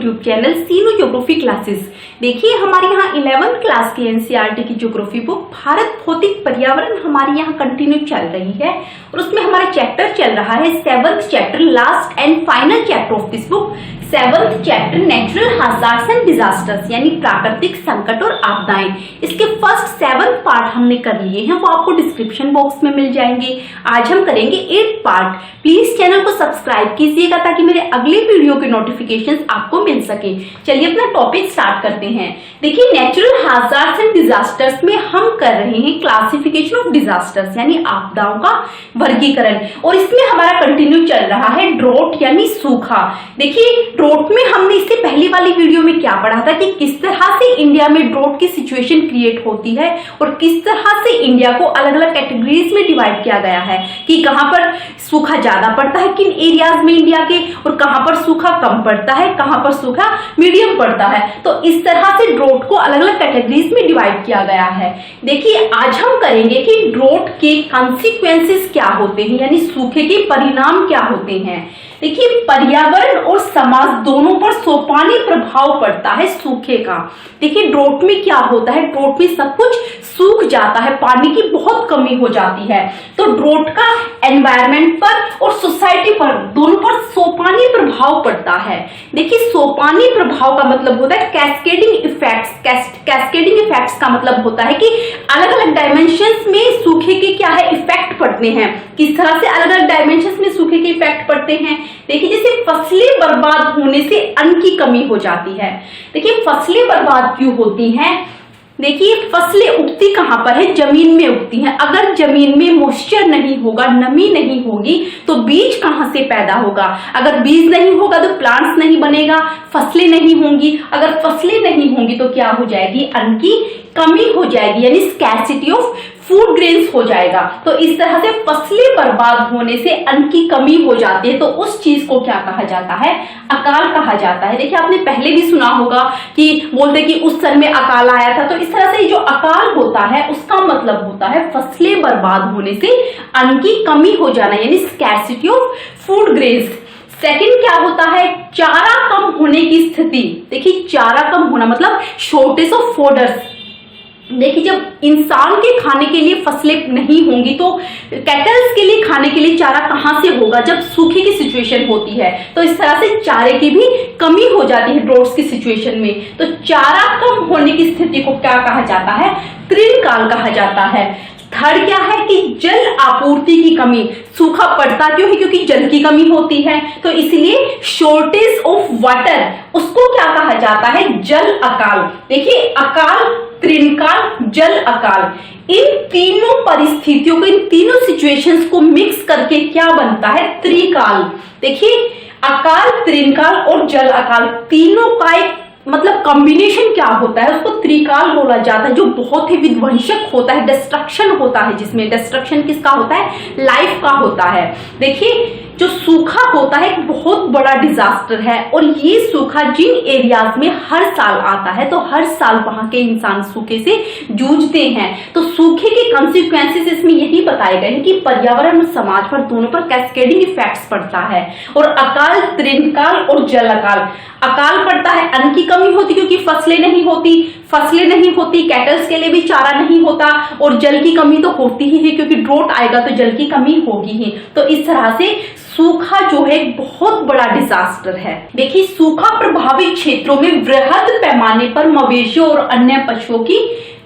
YouTube channel सीनू geography classes. देखिए हमारे यहाँ 11th क्लास की एनसीईआरटी की ज्योग्राफी बुक भारत भौतिक पर्यावरण हमारे यहाँ कंटिन्यू चल रही है और उसमें हमारा चैप्टर चल रहा है 7th chapter, last and final chapter of this book, 7th chapter natural hazards and disasters, यानी प्राकृतिक संकट और आपदाएं। इसके फर्स्ट 7 पार्ट हमने कर लिए हैं, वो आपको डिस्क्रिप्शन बॉक्स में मिल जाएंगे। आज हम करेंगे 8 पार्ट। प्लीज चैनल को सब्सक्राइब कीजिएगा ताकि मेरे अगले वीडियो के नोटिफिकेशंस आपको मिल सके। चलिए अपना टॉपिक स्टार्ट करते हैं। देखिए नेचुरल हैजार्ड्स एंड डिजास्टर्स में हम कर रहे हैं क्लासिफिकेशन ऑफ डिजास्टर्स, यानी आपदाओं का वर्गीकरण, और इसमें हमारा कंटिन्यू चल रहा है ड्रॉट यानी सूखा। देखिए ड्रॉट में हमने इससे पहली वाली वीडियो में क्या पढ़ा था कि किस तरह से इंडिया में ड्रॉट की सिचुएशन क्रिएट होती है और किस तरह से इंडिया को अलग अलग कैटेगरीज में डिवाइड किया गया है कि कहां पर सूखा ज्यादा पड़ता है किन एरियाज में इंडिया के, और कहां पर सूखा कम पड़ता है, कहां पर सूखा मीडियम पड़ता है। तो इस तरह से ड्रॉट को अलग अलग कैटेगरीज में डिवाइड किया गया है। देखिए आज हम करेंगे कि ड्रॉट के कॉन्सिक्वेंसेस क्या होते हैं, यानी सूखे के परिणाम क्या होते हैं। देखिए पर्यावरण और समाज दोनों पर सोपानी प्रभाव पड़ता है सूखे का। देखिए ड्रॉट में क्या होता है, ड्रॉट में सब कुछ सूख जाता है, पानी की बहुत कमी हो जाती है। तो ड्रॉट का एनवायरनमेंट पर और सोसाइटी पर दोनों पर सोपानी प्रभाव पड़ता है। देखिए सोपानी प्रभाव का मतलब होता है कैस्केडिंग इफेक्ट्स। कैस्केडिंग इफेक्ट्स का मतलब होता है कि अलग अलग डायमेंशंस में सूखे के क्या है इफेक्ट पड़ते हैं। किस तरह से अलग अलग डायमेंशंस में सूखे के इफेक्ट पड़ते हैं। देखिए जैसे फसलें बर्बाद होने से अन्न की कमी हो जाती है। देखिए फसलें बर्बाद क्यों होती हैं? देखिए फसलें उगती कहां पर है, जमीन में उगती हैं। अगर जमीन में मॉइस्चर नहीं होगा, नमी नहीं होगी, तो बीज कहां से पैदा होगा। अगर बीज नहीं होगा तो प्लांट्स नहीं बनेगा, फसलें नहीं होंगी। अगर फसलें नहीं होंगी तो क्या हो जाएगी, अन्न की कमी हो जाएगी, यानी स्कैर्सिटी ऑफ फूड ग्रेन्स हो जाएगा। तो इस तरह से फसलें बर्बाद होने से अन्न की कमी हो जाती है, तो उस चीज को क्या कहा जाता है, अकाल कहा जाता है। देखिए आपने पहले भी सुना होगा कि बोलते कि उस साल में अकाल आया था। तो इस तरह से जो अकाल होता है उसका मतलब होता है फसलें बर्बाद होने से अन्न की कमी हो जाना, यानी scarcity of food grains. Second क्या होता है, चारा कम होने की स्थिति। देखिए चारा कम होना मतलब शॉर्टेज ऑफ फोडर्स। देखिए जब इंसान के खाने के लिए फसलें नहीं होंगी तो कैटल्स के लिए खाने के लिए चारा कहां से होगा, जब सूखे की सिचुएशन होती है। तो इस तरह से चारे की भी कमी हो जाती है ड्रॉट्स की सिचुएशन में। तो चारा कम होने की स्थिति को क्या कहा जाता है, तृणकाल कहा जाता है। थर्ड क्या है कि जल आपूर्ति की कमी। सूखा पड़ता क्यों है, क्योंकि जल की कमी होती है, तो इसलिए शॉर्टेज ऑफ वाटर, उसको क्या कहा जाता है, जल अकाल। देखिए अकाल, तृणकाल, जल अकाल, इन तीनों परिस्थितियों को, इन तीनों सिचुएशंस को मिक्स करके क्या बनता है, त्रिकाल। देखिए अकाल, तृणकाल और जल अकाल तीनों का एक मतलब कॉम्बिनेशन क्या होता है, उसको त्रिकाल बोला जाता है, जो बहुत ही विध्वंसक होता है, डिस्ट्रक्शन होता है, जिसमें डिस्ट्रक्शन किसका होता है, लाइफ का होता है। देखिए जो सूखा होता है एक बहुत बड़ा डिजास्टर है, और ये सूखा जिन एरियाज में हर साल आता है तो हर साल वहां के इंसान सूखे से जूझते हैं। तो सूखे के कॉन्सिक्वेंसेस इसमें यही बताए गए हैं कि पर्यावरण और समाज पर दोनों पर कैस्केडिंग इफेक्ट्स पड़ता है। और अकाल, तृणकाल और जल अकाल। अकाल पड़ता है, अन्न की कमी होती क्योंकि फसलें नहीं होती, कैटल्स के लिए भी चारा नहीं होता, और जल की कमी तो होती ही है क्योंकि ड्रॉट आएगा तो जल की कमी होगी ही। तो इस तरह से सूखा जो है एक बहुत बड़ा डिजास्टर है। देखिए सूखा प्रभावित क्षेत्रों में वृहद पैमाने पर मवेशियों और अन्य पशुओं की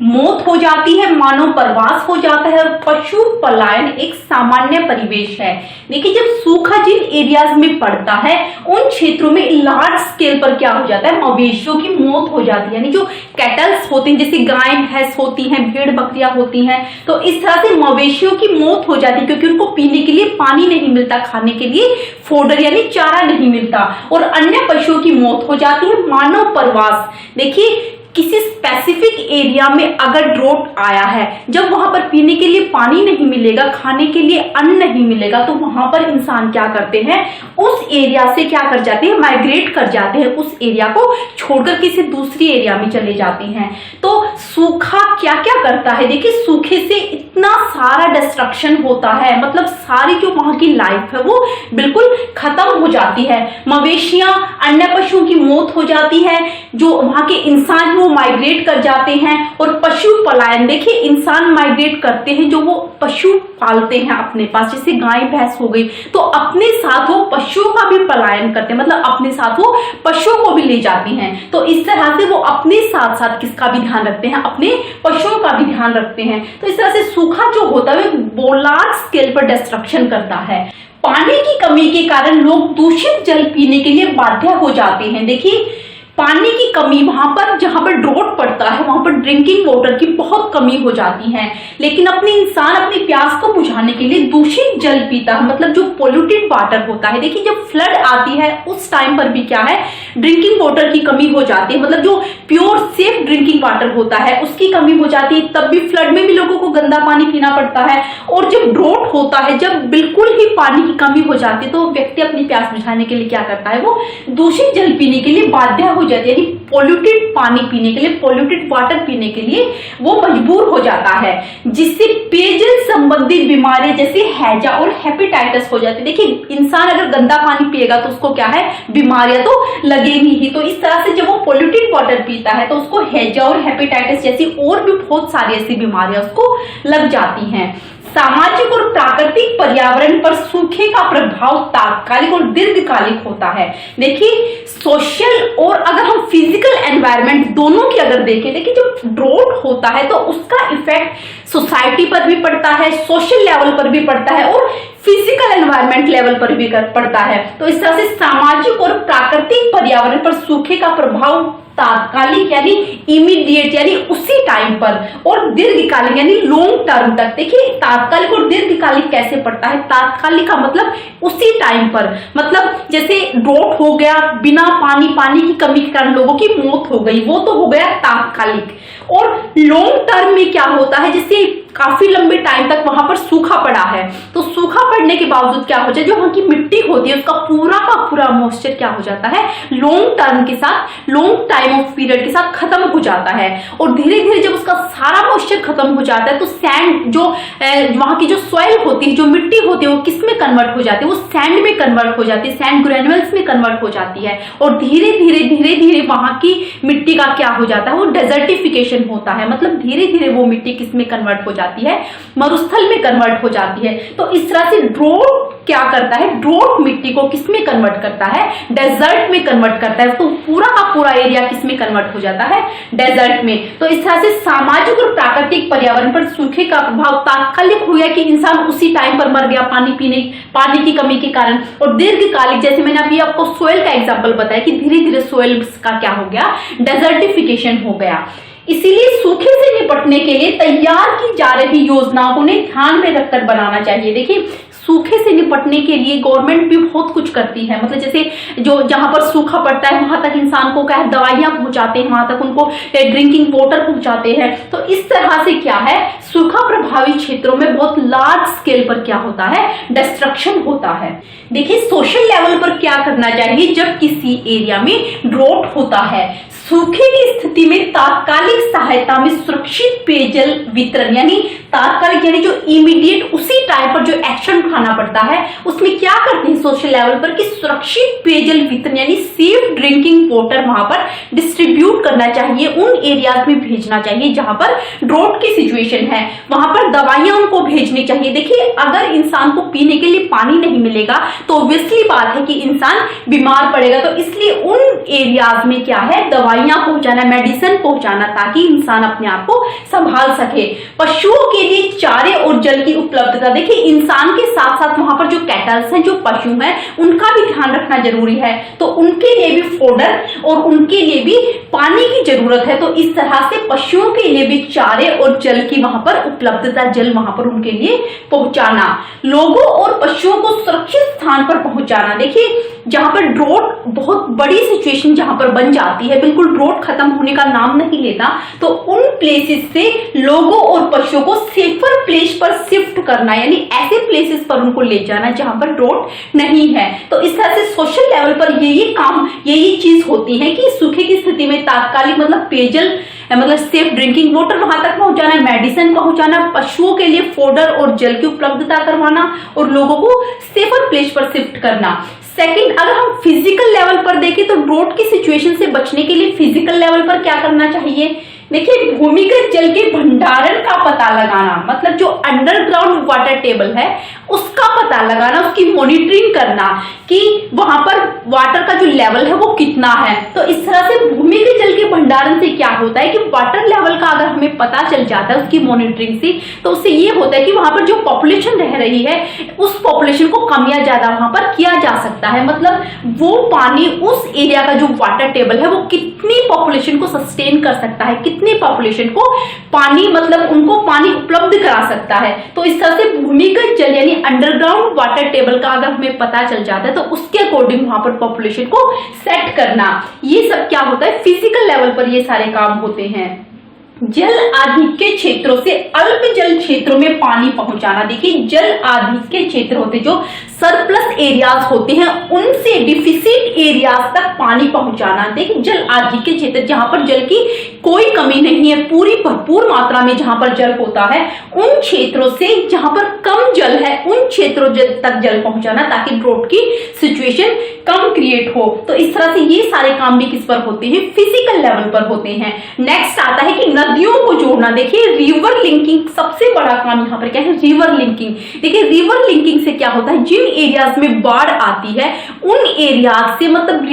मौत हो जाती है, मानव प्रवास हो जाता है और पशु पलायन एक सामान्य परिवेश है। देखिए जब सूखा जिन एरियाज में पड़ता है उन क्षेत्रों में लार्ज स्केल पर क्या हो जाता है, मवेशियों की मौत हो जाती है, यानी जो कैटल्स होती हैं, जैसे गाय भैंस होती हैं, भेड़ बकरियां होती हैं, तो इस तरह से मवेशियों की मौत हो जाती है क्योंकि उनको पीने के लिए पानी नहीं मिलता, खाने के लिए फोडर यानी चारा नहीं मिलता, और अन्य पशुओं की मौत हो जाती है, मानव प्रवास। देखिए किसी स्पेसिफिक एरिया में अगर ड्रॉट आया है, जब वहां पर पीने के लिए पानी नहीं मिलेगा, खाने के लिए अन्न नहीं मिलेगा, तो वहां पर इंसान क्या करते हैं, उस एरिया से क्या कर जाते हैं, माइग्रेट कर जाते हैं, उस एरिया को छोड़कर किसी दूसरी एरिया में चले जाते हैं। तो सूखा क्या क्या करता है, देखिए सूखे से इतना सारा डिस्ट्रक्शन होता है, मतलब सारी जो वहां की लाइफ है वो बिल्कुल खत्म हो जाती है। मवेशियां, अन्य पशुओं की मौत हो जाती है, जो वहां के इंसान वो माइग्रेट कर जाते हैं। और पशु पलायन, देखिए इंसान माइग्रेट करते हैं, जो वो पशु पालते हैं अपने पास, जैसे गाय भैंस हो गई, तो अपने साथ वो पशुओं का भी पलायन करते हैं, मतलब अपने साथ वो पशुओं को भी ले जाती हैं। तो इस तरह से वो अपने साथ साथ किसका भी ध्यान रखते हैं, अपने पशुओं का भी ध्यान रखते हैं। तो इस तरह से सूखा जो होता है वो लार्ज स्केल पर डिस्ट्रक्शन करता है। पानी की कमी के कारण लोग दूषित जल पीने के लिए बाध्य हो जाते हैं। देखिए पानी की कमी, वहां पर जहां पर ड्रॉट पड़ता है वहां पर ड्रिंकिंग वाटर की बहुत कमी हो जाती है, लेकिन अपने इंसान अपनी प्यास को बुझाने के लिए दूषित जल पीता है, मतलब जो पोल्यूटेड वाटर होता है। देखिए जब फ्लड आती है उस टाइम पर भी क्या है, ड्रिंकिंग वाटर की कमी हो जाती है, मतलब जो प्योर सेफ ड्रिंकिंग वाटर होता है उसकी कमी हो जाती है। तब भी फ्लड में भी लोगों को गंदा पानी पीना पड़ता है। और जब ड्रॉट होता है, जब बिल्कुल ही पानी की कमी हो जाती है, तो व्यक्ति अपनी प्यास बुझाने के लिए क्या करता है, वो दूषित जल पीने के लिए बाध्य हो जाती है, यानी पोल्यूटेड पानी पीने के लिए, पोल्यूटेड वाटर पीने के लिए वो मजबूर हो जाता है, जिससे पेयजल संबंधित बीमारियां जैसे हैजा और हेपेटाइटिस हो जाती है। देखिए इंसान अगर गंदा पानी पिएगा तो उसको क्या है, बीमारियां तो लगेगी ही। तो इस तरह से जब वो पोल्यूटेड वाटर पीता है तो उसको हैजा और हेपेटाइटिस जैसी और भी बहुत सारी ऐसी बीमारियां उसको लग जाती हैं। सामाजिक और प्राकृतिक पर्यावरण पर सूखे का प्रभाव तात्कालिक और दीर्घकालिक होता है। देखिए सोशल और अगर हम फिजिकल एनवायरनमेंट दोनों की अगर देखें, देखिए जब ड्रॉट होता है तो उसका इफेक्ट सोसाइटी पर भी पड़ता है, सोशल लेवल पर भी पड़ता है और फिजिकल एनवायरनमेंट लेवल पर भी पड़ता है। तो इस तरह से सामाजिक और प्राकृतिक पर्यावरण पर सूखे का प्रभाव तात्कालिक यानी इमीडिएट यानी उसी टाइम पर, और दीर्घकालिक यानी लॉन्ग टर्म तक। देखिए तात्कालिक और दीर्घकालिक कैसे पड़ता है, तात्कालिक का मतलब उसी टाइम पर, मतलब जैसे ड्रॉट हो गया, बिना पानी की कमी के कारण लोगों की मौत हो गई, वो तो हो गया तात्कालिक। और लॉन्ग टर्म में क्या होता है, जैसे काफी लंबे टाइम तक वहां पर सूखा पड़ा है, तो सूखा पड़ने के बावजूद क्या हो जाए, जो वहां की मिट्टी होती है उसका पूरा का पूरा मॉइस्चर क्या हो जाता है, लॉन्ग टर्म के साथ, लॉन्ग टाइम ऑफ पीरियड के साथ खत्म हो जाता है। और धीरे धीरे जब उसका सारा मॉइस्चर खत्म हो जाता है तो सैंड जो वहां की जो सॉइल होती है, जो मिट्टी होती है, वो किस में कन्वर्ट हो जाती है, वो सैंड में कन्वर्ट हो जाती है, सैंड ग्रेन्युल्स में कन्वर्ट हो जाती है। और धीरे धीरे वहां की मिट्टी का क्या हो जाता है, वो डेजर्टिफिकेशन होता है, मतलब धीरे धीरे वो मिट्टी किस में कन्वर्ट हो जाती है, मरुस्थल में कन्वर्ट हो जाती है। तो इस तरह से ड्रॉट क्या करता है, ड्रॉट मिट्टी को किस में कन्वर्ट करता है, डेजर्ट में कन्वर्ट करता है। तो पूरा का पूरा एरिया किस में कन्वर्ट हो जाता है, डेजर्ट में। तो इस तरह से सामाजिक और प्राकृतिक पर्यावरण पर सूखे का प्रभाव तात्कालिक हो गया कि इंसान उसी टाइम पर मर गया पानी की कमी के कारण, और दीर्घकालिक जैसे मैंने अभी आपको सोयल का एग्जांपल बताया कि धीरे धीरे सोयल का क्या हो गया, डेजर्टिफिकेशन हो गया। इसीलिए सूखे से निपटने के लिए तैयार की जा रही योजनाओं को ध्यान में रखकर बनाना चाहिए। देखिए सूखे से निपटने के लिए गवर्नमेंट भी बहुत कुछ करती है, मतलब जैसे जो जहां पर सूखा पड़ता है वहां तक इंसान को क्या है, दवाइयां पहुंचाते हैं, वहां तक उनको ड्रिंकिंग वाटर पहुंचाते हैं। तो इस तरह से क्या है, सूखा प्रभावित क्षेत्रों में बहुत लार्ज स्केल पर क्या होता है, डिस्ट्रक्शन होता है। देखिए सोशल लेवल पर क्या करना चाहिए, जब किसी एरिया में ड्रॉट होता है, सूखे की स्थिति में तात्कालिक सहायता में सुरक्षित पेयजल वितरण, यानी तात्कालिक यानी जो इमीडिएट उसी टाइम पर जो एक्शन उठाना पड़ता है, उसमें क्या करते हैं सोशल लेवल पर कि सुरक्षित पेयजल वितरण यानी सेफ ड्रिंकिंग वाटर वहां पर डिस्ट्रीब्यूट करना चाहिए, उन एरियाज में भेजना चाहिए जहां पर ड्रॉट की सिचुएशन है, वहां पर दवाइयां उनको भेजनी चाहिए। देखिए अगर इंसान को पीने के लिए पानी नहीं मिलेगा तो ऑब्वियसली बात है कि इंसान बीमार पड़ेगा। तो इसलिए उन एरियाज में क्या है, दवाइयां पहुंचाना, मेडिसिन पहुंचाना, ताकि इंसान अपने आप को संभाल सके। पशुओं के लिए चारे और जल की उपलब्धता, देखिए इंसान के साथ साथ वहां पर जो कैटल्स हैं, जो पशु हैं, उनका भी ध्यान रखना जरूरी है। तो उनके लिए भी फोडर और उनके लिए भी पानी की जरूरत है। तो इस तरह से पशुओं के लिए भी चारे और जल की वहां पर उपलब्धता, जल वहां पर उनके लिए पहुंचाना, लोगों और पशुओं को सुरक्षित स्थान पर पहुंचाना। देखिए जहां पर ड्रॉट बहुत बड़ी सिचुएशन जहां पर बन जाती है, बिल्कुल ड्रॉट खत्म होने का नाम नहीं लेता, तो उन प्लेसेस से लोगों और पशुओं को सेफर प्लेस पर शिफ्ट करना, यानी ऐसे प्लेसेस पर उनको ले जाना जहां पर ड्रॉट नहीं है। तो इस तरह से सोशल लेवल पर यही काम, यही चीज होती है कि सूखे की स्थिति में तात्कालिक मतलब पेयजल मतलब सेफ ड्रिंकिंग वाटर वहां तक पहुंचाना, मेडिसिन पहुंचाना, पशुओं के लिए फोडर और जल की उपलब्धता करवाना और लोगों को सेफर प्लेस पर शिफ्ट करना। सेकंड, अगर हम फिजिकल लेवल पर देखें तो ड्रोट की सिचुएशन से बचने के लिए फिजिकल लेवल पर क्या करना चाहिए? देखिए, भूमिगत जल के भंडारण का पता लगाना, मतलब जो अंडरग्राउंड वाटर टेबल है उसका पता लगाना, उसकी मॉनिटरिंग करना कि वहां पर वाटर का जो लेवल है वो कितना है। तो इस तरह से भूमिगत जल के भंडारण से क्या होता है कि वाटर लेवल का अगर हमें पता चल जाता है उसकी मॉनिटरिंग से, तो उससे ये होता है कि वहां पर जो पॉपुलेशन रह रही है उस पॉपुलेशन को कम या ज्यादा वहां पर किया जा सकता है। मतलब वो पानी, उस एरिया का जो वाटर टेबल है वो कितनी पॉपुलेशन को सस्टेन कर सकता है, कितनी पॉपुलेशन को पानी, मतलब उनको पानी उपलब्ध करा सकता है। तो इस तरह से भूमिगत जल यानी अंडरग्राउंड वाटर टेबल का अगर हमें पता चल जाता है तो उसके अकॉर्डिंग वहां पर पॉपुलेशन को सेट करना, ये सब क्या होता है, फिजिकल लेवल पर ये सारे काम होते हैं। जल आधिक्य क्षेत्रों से अल्प जल क्षेत्रों में पानी पहुंचाना। देखिए, जल आधिक्य क्षेत्र होते जो सरप्लस एरियाज होते हैं उनसे डिफिसिट एरियाज तक पानी पहुंचाना। देखिए, जल आधिक्य क्षेत्र जहां पर जल की कोई कमी नहीं है, पूरी भरपूर मात्रा में जहां पर जल होता है, उन क्षेत्रों से जहां पर कम जल है उन क्षेत्रों तक जल पहुंचाना ताकि ड्रोट की सिचुएशन कम क्रिएट हो। तो इस तरह से ये सारे काम भी किस पर होते हैं, फिजिकल लेवल पर होते हैं। नेक्स्ट आता है कि नदियों को जोड़ना। देखिए, रिवर लिंकिंग सबसे बड़ा काम यहाँ पर क्या है, रिवर लिंकिंग। देखिए, रिवर लिंकिंग से क्या होता है, जिन एरियाज में बाढ़ आती है उन एरियाज से, मतलब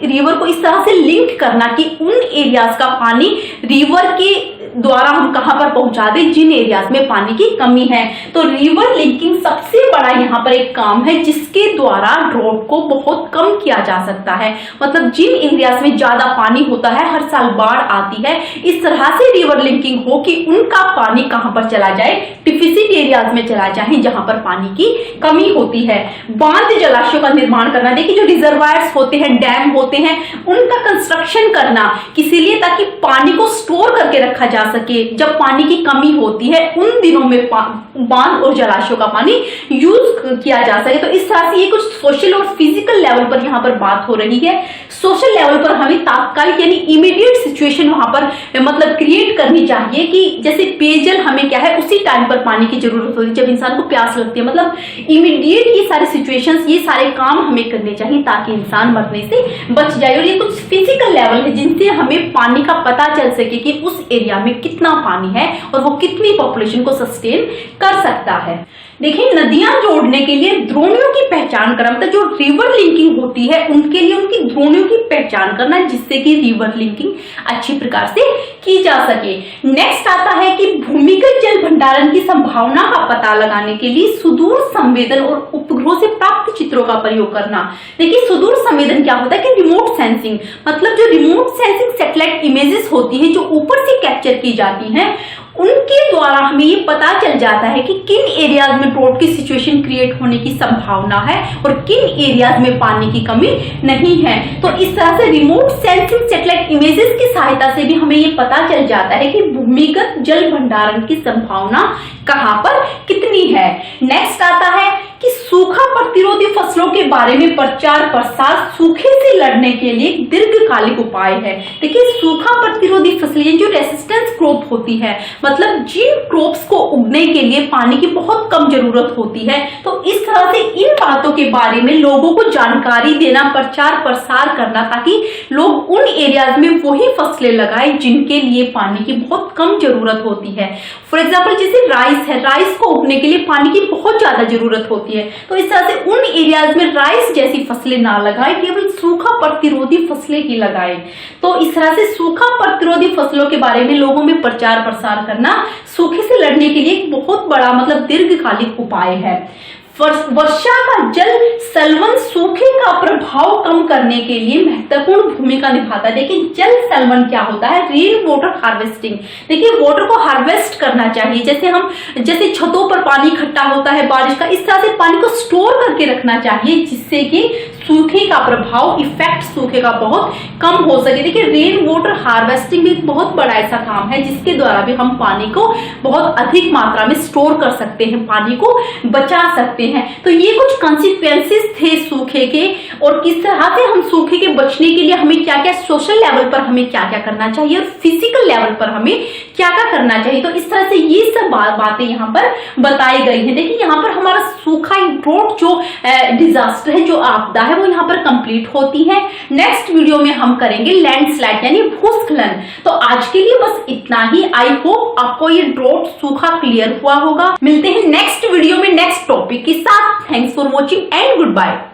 रिवर को इस तरह से लिंक करना कि उन एरियाज का पानी रिवर के द्वारा हम कहां पर पहुंचा दें जिन एरियाज में पानी की कमी है। तो रिवर लिंकिंग सबसे बड़ा यहाँ पर एक काम है जिसके द्वारा ड्रॉट को बहुत कम किया जा सकता है। मतलब जिन एरियाज में ज्यादा पानी होता है, हर साल बाढ़ आती है, इस तरह से रिवर लिंकिंग हो कि उनका पानी कहां पर चला जाए, डिफिसिट एरियाज में चला जाए जहां पर पानी की कमी होती है। बांध जलाशयों का निर्माण करना। देखिए, जो रिजर्वायर्स होते हैं, डैम होते हैं, उनका कंस्ट्रक्शन करना किसी लिए, ताकि पानी को स्टोर करके रखा जा सके। जब पानी की कमी होती है उन दिनों में बांध और जलाशयों का पानी यूज किया जा सके। तो इस तरह से ये कुछ सोशल और फिजिकल लेवल पर यहाँ पर बात हो रही है। सोशल लेवल पर हमें तात्कालिक यानी इमीडिएट सिचुएशन वहां पर मतलब क्रिएट करनी चाहिए कि जैसे पेयजल हमें क्या है उसी टाइम पर पानी की जरूरत होती है जब इंसान को प्यास लगती है। मतलब इमीडिएट ये सारे सिचुएशंस, ये सारे काम हमें करने चाहिए ताकि इंसान मरने से बच जाए। और ये कुछ फिजिकल लेवल है जिनसे हमें पानी का पता चल सके कि उस एरिया में कितना पानी है और वो कितनी पॉपुलेशन को सस्टेन कर सकता है। देखिए, नदियां जोड़ने के लिए द्रोणियों की पहचान करना, मतलब जो रिवर लिंकिंग होती है उनके लिए उनकी द्रोणियों की पहचान करना जिससे कि रिवर लिंकिंग अच्छी प्रकार से की जा सके। नेक्स्ट आता है कि भूमिगत जल भंडारण की संभावना का पता लगाने के लिए सुदूर संवेदन और उपग्रहों से प्राप्त चित्रों का प्रयोग करना। देखिए, सुदूर संवेदन क्या होता है कि रिमोट सेंसिंग, मतलब जो रिमोट सेंसिंग सैटेलाइट इमेजेस होती है जो ऊपर से कैप्चर की जाती हैं, उनके द्वारा हमें ये पता चल जाता है कि किन एरियाज में ड्रॉट की सिचुएशन क्रिएट होने की संभावना है और किन एरियाज में पानी की कमी नहीं है। तो इस तरह से रिमोट सेंसिंग सैटेलाइट इमेजेस की सहायता से भी हमें ये पता चल जाता है कि भूमिगत जल भंडारण की संभावना कहां पर कितनी है। नेक्स्ट आता है कि सूखा प्रतिरोधी फसलों के बारे में प्रचार प्रसार सूखे से लड़ने के लिए दीर्घकालिक उपाय है। देखिए, सूखा प्रतिरोधी फसलें जो रेसिस्टेंस क्रॉप होती है, मतलब जिन क्रॉप्स को उगने के लिए पानी की बहुत कम जरूरत होती है, तो इस तरह से इन बातों के बारे में लोगों को जानकारी देना, प्रचार प्रसार करना ताकि लोग उन एरियाज में वही फसलें लगाएं जिनके लिए पानी की बहुत कम जरूरत होती है। फॉर एग्जाम्पल, जैसे राइस है, राइस को उगने के लिए पानी की बहुत ज्यादा जरूरत होती है, तो इस तरह से उन एरियाज में राइस जैसी फसलें ना लगाएं, केवल सूखा प्रतिरोधी फसलें ही लगाएं। तो इस तरह से सूखा प्रतिरोधी फसलों के बारे में लोगों में प्रचार प्रसार करना सूखे से लड़ने के लिए एक बहुत बड़ा मतलब दीर्घकालिक उपाय है। वर्षा का जल सलवन सूखे का प्रभाव कम करने के लिए महत्वपूर्ण भूमिका निभाता है। देखिए, जल सलवन क्या होता है, रेन वाटर हार्वेस्टिंग। देखिए, वाटर को हार्वेस्ट करना चाहिए, जैसे छतों पर पानी इकट्ठा होता है बारिश का, इस तरह से पानी को स्टोर करके रखना चाहिए जिससे कि सूखे का प्रभाव, इफेक्ट सूखे का बहुत कम हो सके। देखिए, रेन वाटर हार्वेस्टिंग भी बहुत बड़ा ऐसा काम है जिसके द्वारा भी हम पानी को बहुत अधिक मात्रा में स्टोर कर सकते हैं, पानी को बचा सकते हैं। तो ये कुछ कॉन्सिक्वेंसेस थे सूखे के और किस तरह से हम सूखे के बचने के लिए हमें क्या क्या सोशल लेवल पर हमें क्या क्या करना चाहिए और फिजिकल लेवल पर हमें क्या क्या करना चाहिए। तो इस तरह से ये सब बातें यहाँ पर बताई गई है। देखिए यहाँ पर हमारा सूखा ड्रॉट जो डिजास्टर है, जो आपदा है, वो यहाँ पर कंप्लीट होती है। नेक्स्ट वीडियो में हम करेंगे लैंडस्लाइड यानी भूस्खलन। तो आज के लिए बस इतना ही। आई होप आपको ये ड्रॉट सूखा क्लियर हुआ होगा। मिलते हैं नेक्स्ट वीडियो में नेक्स्ट टॉपिक के साथ। Thanks for watching and good bye.